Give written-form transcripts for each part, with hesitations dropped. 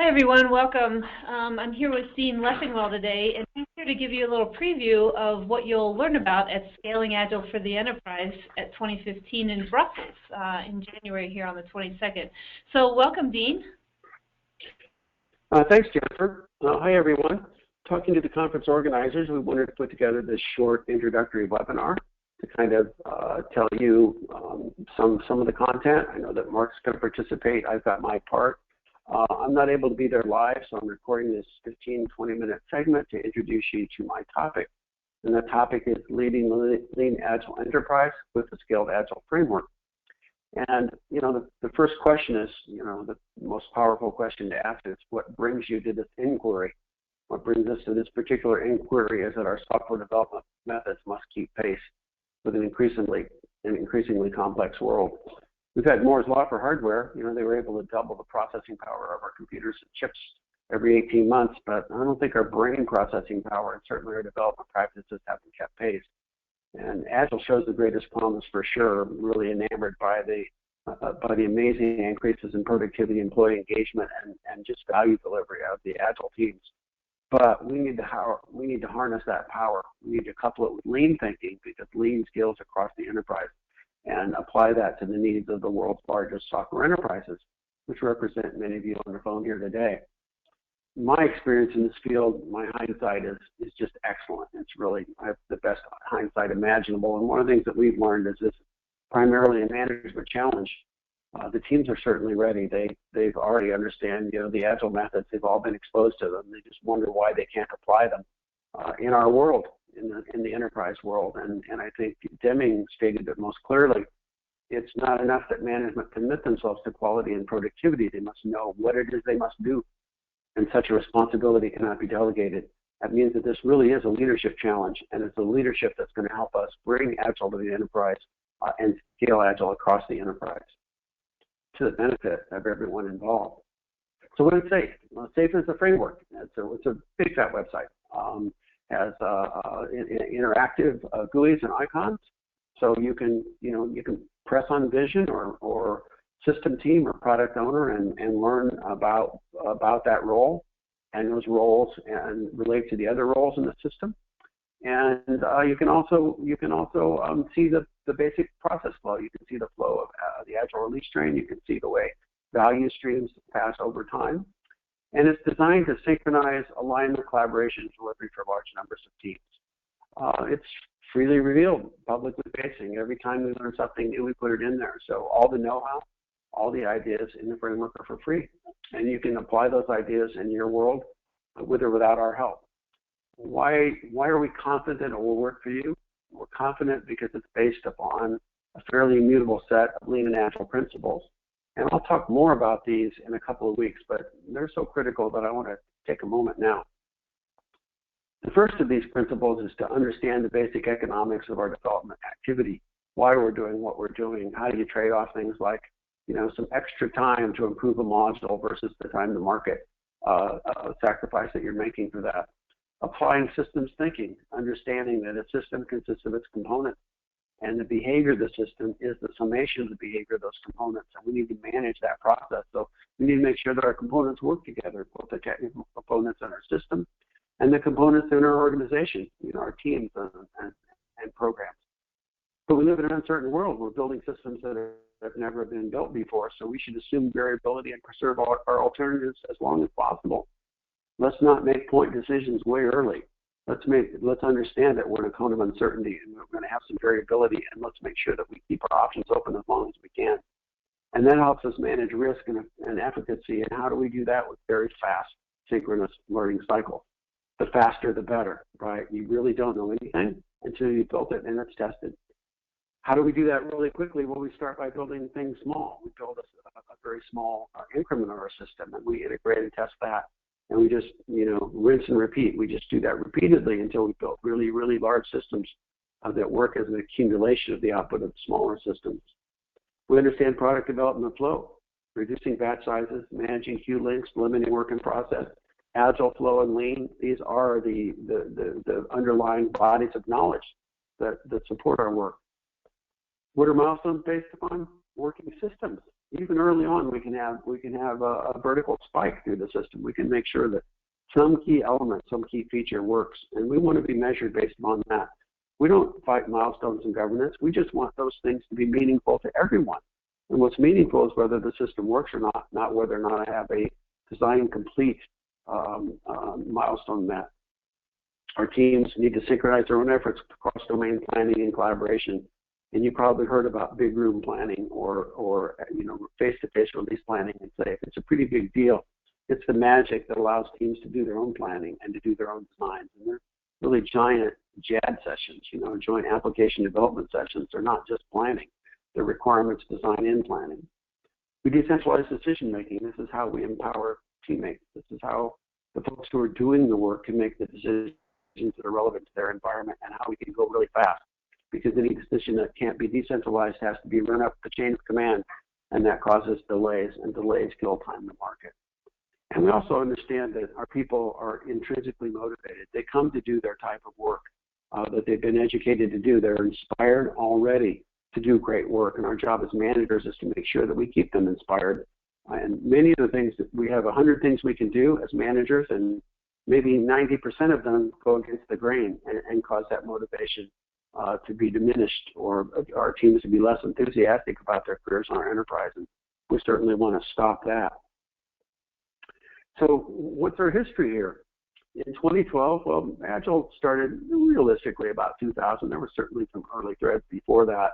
Hi everyone, welcome. I'm here with Dean Leffingwell today, and he's here to give you a little preview of what you'll learn about at Scaling Agile for the Enterprise at 2015 in Brussels in January here on the 22nd. So welcome, Dean. Thanks, Jennifer. Hi everyone. Talking to the conference organizers, we wanted to put together this short introductory webinar to kind of tell you some of the content. I know that Mark's going to participate. I've got my part. I'm not able to be there live, so I'm recording this 15-20-minute segment to introduce you to my topic. And the topic is Leading the Lean-Agile Enterprise with the Scaled Agile Framework. And, the first question is, the most powerful question to ask is, what brings you to this inquiry? What brings us to this particular inquiry is that our software development methods must keep pace with an increasingly complex world. We've had Moore's Law for hardware. They were able to double the processing power of our computers and chips every 18 months, but I don't think our brain processing power and certainly our development practices haven't kept pace. And Agile shows the greatest promise for sure. I'm really enamored by the amazing increases in productivity, employee engagement, and just value delivery of the Agile teams. But we need to harness that power. We need to couple it with lean thinking, because lean scales across the enterprise, and apply that to the needs of the world's largest software enterprises, which represent many of you on the phone here today. My experience in this field, my hindsight is just excellent. I have the best hindsight imaginable. And one of the things that we've learned is this primarily a management challenge. The teams are certainly ready. They've already understand, the Agile methods. They've all been exposed to them. They just wonder why they can't apply them in our world. In the enterprise world, and I think Deming stated it most clearly. It's not enough that management commit themselves to quality and productivity. They must know what it is they must do, and such a responsibility cannot be delegated. That means that this really is a leadership challenge, and it's a leadership that's going to help us bring Agile to the enterprise and scale Agile across the enterprise to the benefit of everyone involved. So what is SAFE? Well, SAFE is a framework. It's a big fat website. Has interactive GUIs and icons, so you can press on vision or system team or product owner and learn about that role and those roles and relate to the other roles in the system. And you can also see the basic process flow. You can see the flow of the Agile release train. You can see the way value streams pass over time. And it's designed to synchronize alignment, collaboration, and delivery for large numbers of teams. It's freely revealed, publicly facing. Every time we learn something new, we put it in there. So all the know-how, all the ideas in the framework are for free. And you can apply those ideas in your world with or without our help. Why are we confident it will work for you? We're confident because it's based upon a fairly immutable set of Lean and Agile principles. And I'll talk more about these in a couple of weeks, but they're so critical that I want to take a moment now. The first of these principles is to understand the basic economics of our development activity, why we're doing what we're doing, how do you trade off things like, some extra time to improve a module versus the time to market sacrifice that you're making for that. Applying systems thinking, understanding that a system consists of its components, and the behavior of the system is the summation of the behavior of those components. And we need to manage that process. So we need to make sure that our components work together, both the technical components in our system and the components in our organization, our teams and programs. But we live in an uncertain world. We're building systems that have never been built before. So we should assume variability and preserve our alternatives as long as possible. Let's not make point decisions way early. Let's understand that we're in a cone of uncertainty and we're going to have some variability, and let's make sure that we keep our options open as long as we can. And that helps us manage risk and efficacy. And how do we do that? With very fast synchronous learning cycles. The faster, the better, right? You really don't know anything until you've built it and it's tested. How do we do that really quickly? Well, we start by building things small. We build a very small increment of our system, and we integrate and test that. And we just, rinse and repeat. We just do that repeatedly until we build really, really large systems that work as an accumulation of the output of smaller systems. We understand product development flow, reducing batch sizes, managing queue links, limiting work in process, Agile flow and Lean. These are the underlying bodies of knowledge that support our work. What are milestones based upon? Working systems. even early on, we can have a vertical spike through the system. We can make sure that some key element, some key feature works, and we want to be measured based on that. We don't fight milestones in governance. We just want those things to be meaningful to everyone. And what's meaningful is whether the system works or not whether or not I have a design complete milestone met. Our teams need to synchronize their own efforts across domain planning and collaboration. And you probably heard about big room planning or face-to-face release planning and say, if it's a pretty big deal, it's the magic that allows teams to do their own planning and to do their own designs. And they're really giant JAD sessions, joint application development sessions. They're not just planning. They're requirements design in planning. We decentralize decision making. This is how we empower teammates. This is how the folks who are doing the work can make the decisions that are relevant to their environment and how we can go really fast. Because any decision that can't be decentralized has to be run up the chain of command, and that causes delays, and delays kill time to market. And we also understand that our people are intrinsically motivated. They come to do their type of work that they've been educated to do. They're inspired already to do great work, and our job as managers is to make sure that we keep them inspired. And many of the things that we have 100 things we can do as managers, and maybe 90% of them go against the grain and cause that motivation to be diminished, or our teams to be less enthusiastic about their careers on our enterprise, and we certainly want to stop that. So what's our history here? In 2012, well, Agile started realistically about 2000. There were certainly some early threads before that,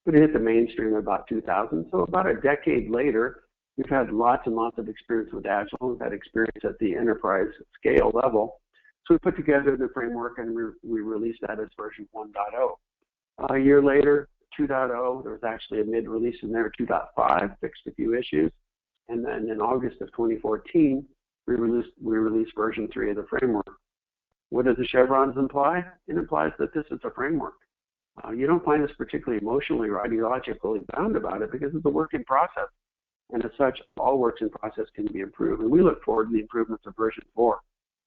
but it hit the mainstream about 2000. So about a decade later, we've had lots and lots of experience with Agile. We've had experience at the enterprise scale level. So we put together the framework and we released that as version 1.0. A year later, 2.0, there was actually a mid-release in there, 2.5, fixed a few issues. And then in August of 2014, we released version 3 of the framework. What do the chevrons imply? It implies that this is a framework. You don't find us particularly emotionally or ideologically bound about it because it's a work in process. And as such, all works in process can be improved. And we look forward to the improvements of version 4.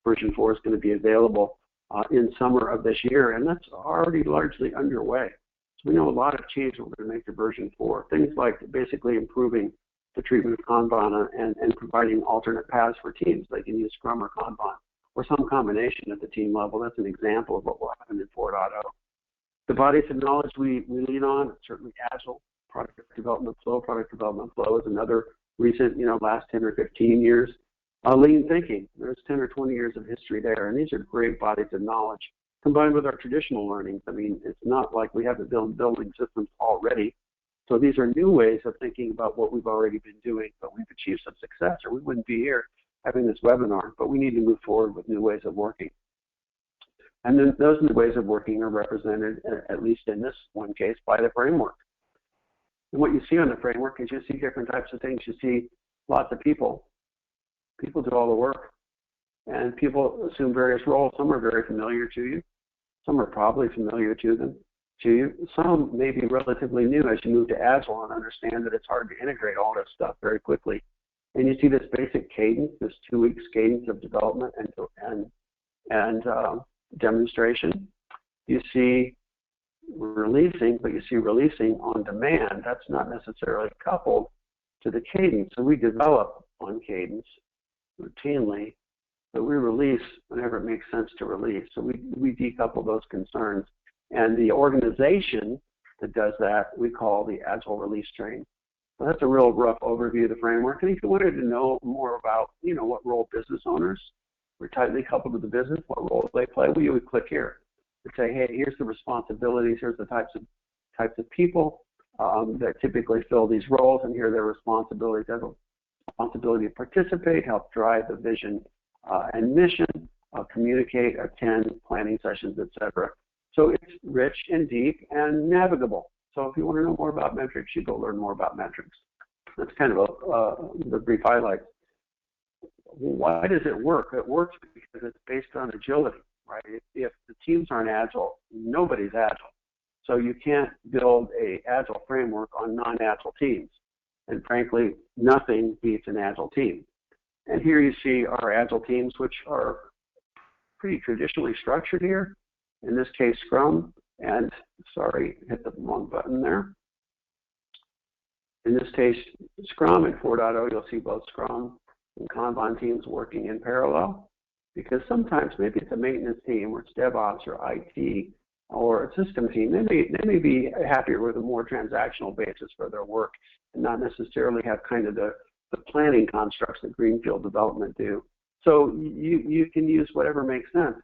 Version 4 is going to be available in summer of this year, and that's already largely underway. So we know a lot of change we're going to make to version 4. Things like basically improving the treatment of Kanban and providing alternate paths for teams. They can use Scrum or Kanban or some combination at the team level. That's an example of what will happen in 4.0. The bodies of knowledge we lean on, certainly Agile, product development flow. Product development flow is another recent, last 10 or 15 years. Lean thinking, there's 10 or 20 years of history there, and these are great bodies of knowledge combined with our traditional learnings. I mean, it's not like we haven't built building systems already. So these are new ways of thinking about what we've already been doing, but we've achieved some success, or we wouldn't be here having this webinar, but we need to move forward with new ways of working. And then those new ways of working are represented, at least in this one case, by the framework. And what you see on the framework is you see different types of things. You see lots of people. People do all the work, and people assume various roles. Some are very familiar to you. Some are probably familiar to you. Some may be relatively new as you move to Agile and understand that it's hard to integrate all this stuff very quickly. And you see this basic cadence, this 2 weeks cadence of development and demonstration. You see releasing, but you see releasing on demand. That's not necessarily coupled to the cadence. So we develop on cadence routinely, but we release whenever it makes sense to release. So we decouple those concerns. And the organization that does that, we call the Agile Release Train. So that's a real rough overview of the framework. And if you wanted to know more about, what role business owners, we're tightly coupled to the business, what role they play, well, you would click here and say, hey, here's the responsibilities, here's the types of people that typically fill these roles, and here are their responsibilities. Responsibility to participate, help drive the vision and mission, communicate, attend planning sessions, etc. So it's rich and deep and navigable. So if you want to know more about metrics, you go learn more about metrics. That's kind of the brief highlights. Why does it work? It works because it's based on agility, right? If the teams aren't agile, nobody's agile. So you can't build a agile framework on non-agile teams. And frankly, nothing beats an agile team. And here you see our agile teams, which are pretty traditionally structured here. In this case, Scrum, and sorry, hit the wrong button there. In this case, Scrum and 4.0, you'll see both Scrum and Kanban teams working in parallel, because sometimes maybe it's a maintenance team or it's DevOps or IT or a system team. They may be happier with a more transactional basis for their work and not necessarily have kind of the planning constructs that greenfield development do. So you can use whatever makes sense.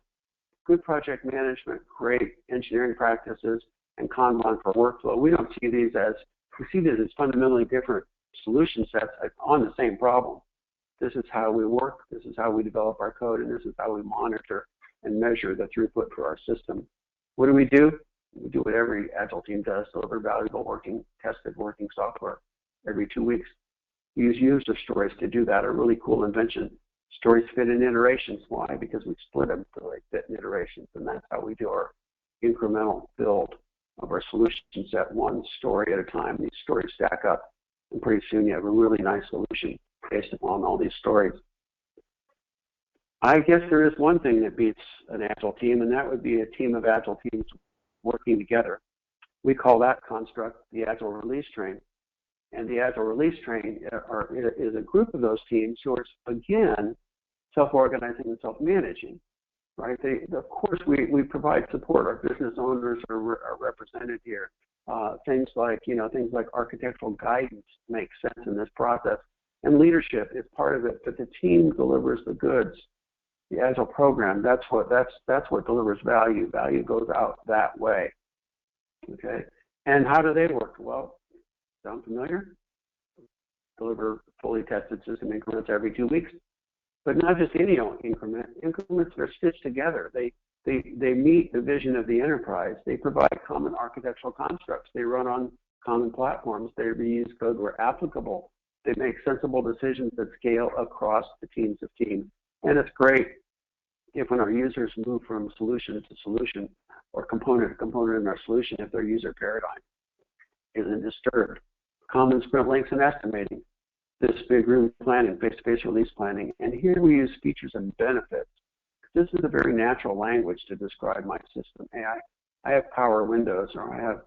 Good project management, great engineering practices, and Kanban for workflow. We don't see these as, we see these as fundamentally different solution sets on the same problem. This is how we work, this is how we develop our code, and this is how we monitor and measure the throughput for our system. What do? We do what every Agile team does, deliver valuable working, tested working software every 2 weeks. We use user stories to do that, a really cool invention. Stories fit in iterations. Why? Because we split them so they fit in iterations, and that's how we do our incremental build of our solution set, one story at a time. These stories stack up, and pretty soon you have a really nice solution based upon all these stories. I guess there is one thing that beats an Agile team, and that would be a team of Agile teams working together. We call that construct the Agile release train. And the Agile release train is a group of those teams who are, again, self-organizing and self-managing, right? Of course, we provide support. Our business owners are represented here. Things like architectural guidance make sense in this process. And leadership is part of it, but the team delivers the goods. The Agile program, that's what delivers value. Value goes out that way. Okay. And how do they work? Well, sound familiar? Deliver fully tested system increments every 2 weeks, but not just any increment. Increments that are stitched together. They meet the vision of the enterprise. They provide common architectural constructs. They run on common platforms. They reuse code where applicable. They make sensible decisions that scale across the teams of teams. And it's great if when our users move from solution to solution or component to component in our solution, if their user paradigm isn't disturbed. Common sprint lengths and estimating. This big room planning, face-to-face release planning. And here we use features and benefits. This is a very natural language to describe my system. Hey, I have power windows, or I have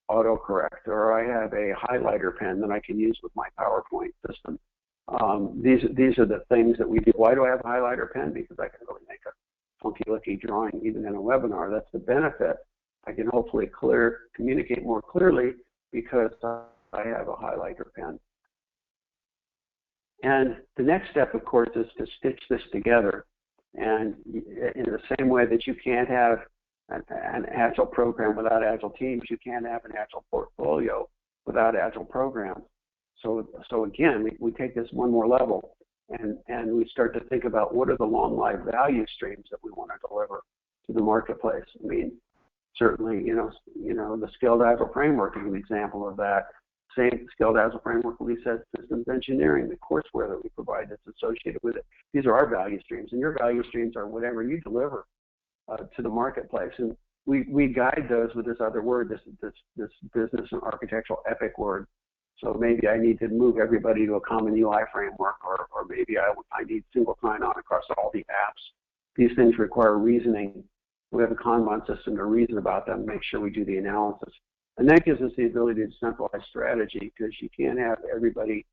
autocorrect, or I have a highlighter pen that I can use with my PowerPoint system. These are the things that we do. Why do I have a highlighter pen? Because I can really make a funky-looking drawing even in a webinar. That's the benefit. I can hopefully communicate more clearly because I have a highlighter pen. And the next step, of course, is to stitch this together. And in the same way that you can't have an Agile program without Agile teams, you can't have an Agile portfolio without Agile programs. So again, we take this one more level, and we start to think about what are the long life value streams that we want to deliver to the marketplace. I mean, certainly, the Scaled Agile Framework is an example of that. Same Scaled Agile Framework really says systems engineering, the courseware that we provide that's associated with it. These are our value streams, and your value streams are whatever you deliver to the marketplace. And we guide those with this other word, this business and architectural epic word. So maybe I need to move everybody to a common UI framework, or maybe I need single sign-on across all the apps. These things require reasoning. We have a Kanban system to reason about them, make sure we do the analysis. And that gives us the ability to centralize strategy, because you can't have everybody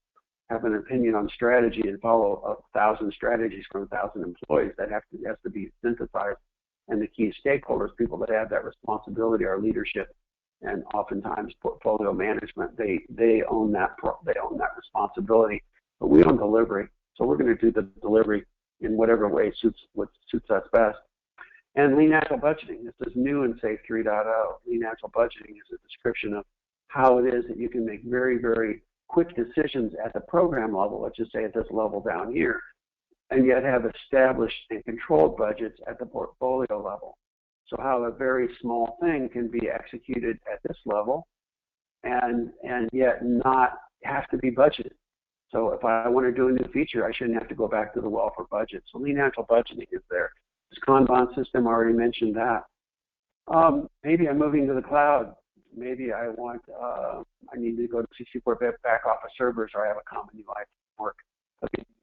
have an opinion on strategy and follow 1,000 strategies from 1,000 employees. That has to be synthesized. And the key stakeholders, people that have that responsibility, are leadership and oftentimes portfolio management. They own that responsibility, but we own delivery. So we're going to do the delivery in whatever way suits us best. And Lean-Agile budgeting. This is new in SAFe 3.0. Lean-Agile budgeting is a description of how it is that you can make very, very quick decisions at the program level, let's just say at this level down here, and yet have established and controlled budgets at the portfolio level. So how a very small thing can be executed at this level and yet not have to be budgeted. So if I want to do a new feature, I shouldn't have to go back to the well for budget. So Lean-Agile budgeting is there. This Kanban system, I already mentioned that. Maybe I'm moving to the cloud. Maybe I need to go to 64 back office servers, or I have a common UI framework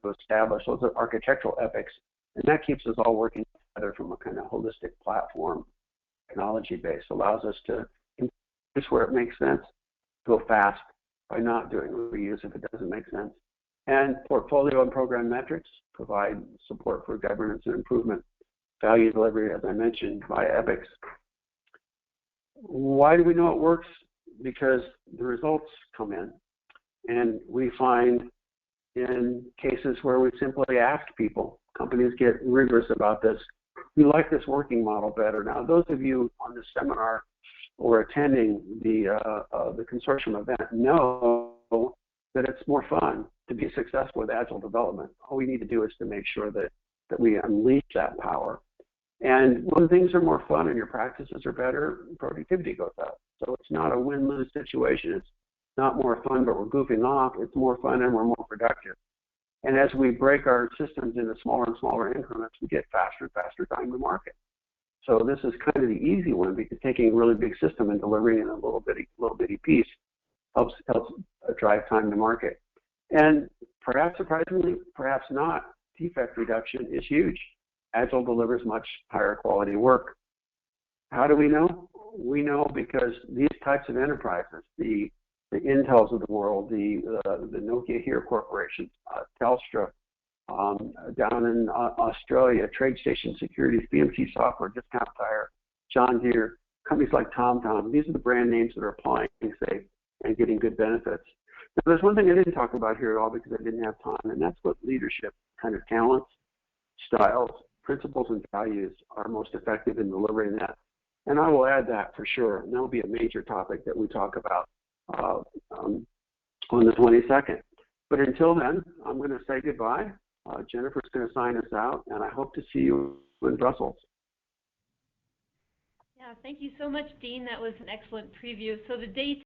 to establish. Those are architectural epics, and that keeps us all working together from a kind of holistic platform technology base. Allows us to, just where it makes sense, go fast, by not doing reuse if it doesn't make sense. And portfolio and program metrics provide support for governance and improvement. Value delivery, as I mentioned, by epics. Why do we know it works? Because the results come in. And we find in cases where we simply ask people, companies get rigorous about this, we like this working model better. Now, those of you on this seminar or attending the consortium event know that it's more fun to be successful with Agile development. All we need to do is to make sure that we unleash that power. And when things are more fun and your practices are better, productivity goes up. So it's not a win-lose situation. It's not more fun, but we're goofing off. It's more fun and we're more productive. And as we break our systems into smaller and smaller increments, we get faster and faster time to market. So this is kind of the easy one, because taking a really big system and delivering in a little bitty piece helps drive time to market. And perhaps surprisingly, perhaps not, defect reduction is huge. Agile delivers much higher quality work. How do we know? We know because these types of enterprises, the Intels of the world, the Nokia here corporations, Telstra, down in Australia, TradeStation Securities, BMC Software, Discount Tire, John Deere, companies like TomTom. These are the brand names that are applying SAFe and getting good benefits. Now, there's one thing I didn't talk about here at all because I didn't have time, and that's what leadership kind of talents, styles, principles, and values are most effective in delivering that. And I will add that for sure. And that will be a major topic that we talk about on the 22nd. But until then, I'm going to say goodbye. Jennifer's going to sign us out, and I hope to see you in Brussels. Yeah, thank you so much, Dean. That was an excellent preview. So the date